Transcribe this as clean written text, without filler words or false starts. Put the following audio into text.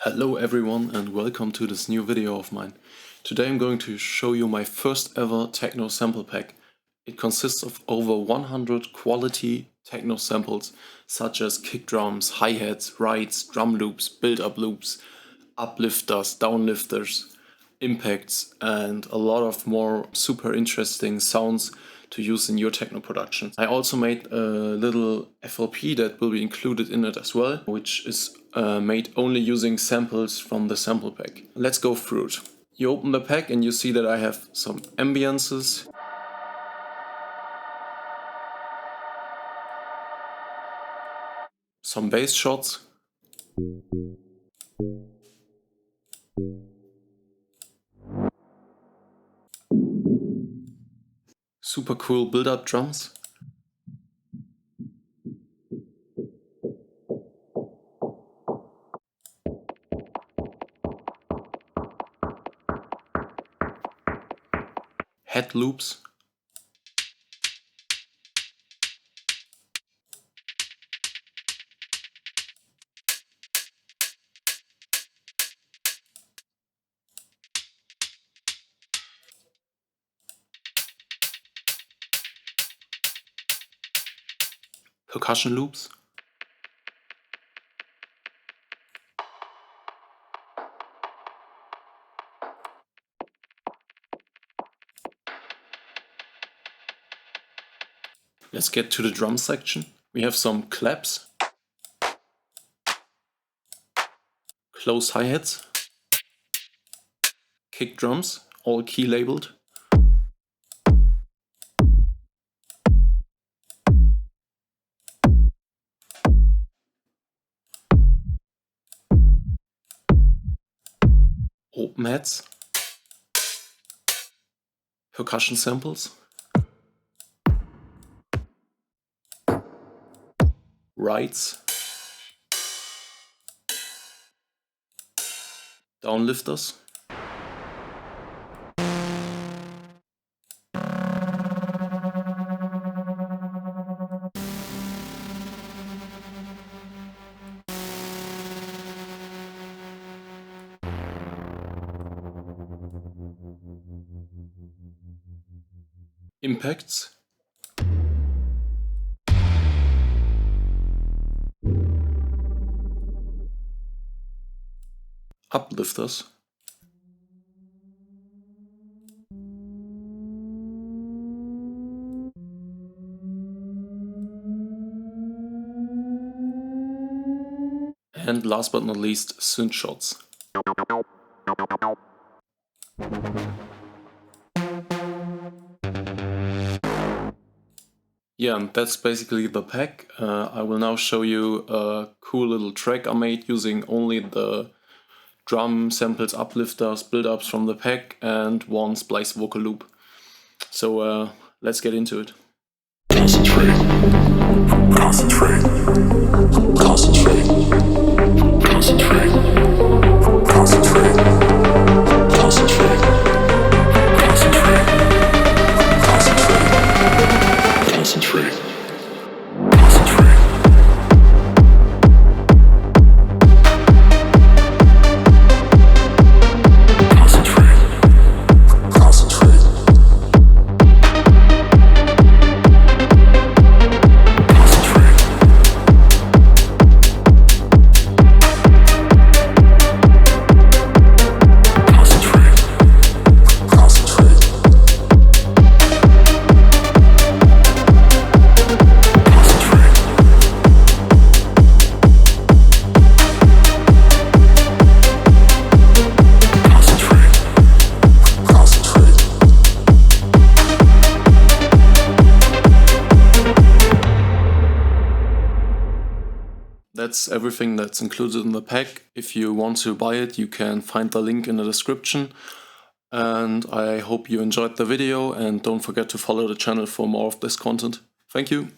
Hello everyone and welcome to this new video of mine. Today I'm going to show you my first ever techno sample pack. It consists of over 100 quality techno samples such as kick drums, hi-hats, rides, drum loops, build-up loops, uplifters, downlifters, impacts and a lot of more super interesting sounds to use in your techno production. I also made a little FLP that will be included in it as well, which is made only using samples from the sample pack. Let's go through it. You open the pack and you see that I have some ambiances, some bass shots, super cool build-up drums, head loops, percussion loops, Let's get to the drum section. We have some claps, close hi-hats, kick drums, all key labeled, open hats, percussion samples, rides, downlifters, impacts, uplifters, and last but not least, synth shots. Yeah, and that's basically the pack. I will now show you a cool little track I made using only the drum samples, uplifters, build-ups from the pack and one splice vocal loop. So let's get into it. Concentrate, concentrate, concentrate, concentrate, concentrate, concentrate, concentrate, concentrate, concentrate, concentrate. That's everything that's included in the pack. If you want to buy it, you can find the link in the description. And I hope you enjoyed the video and don't forget to follow the channel for more of this content. Thank you!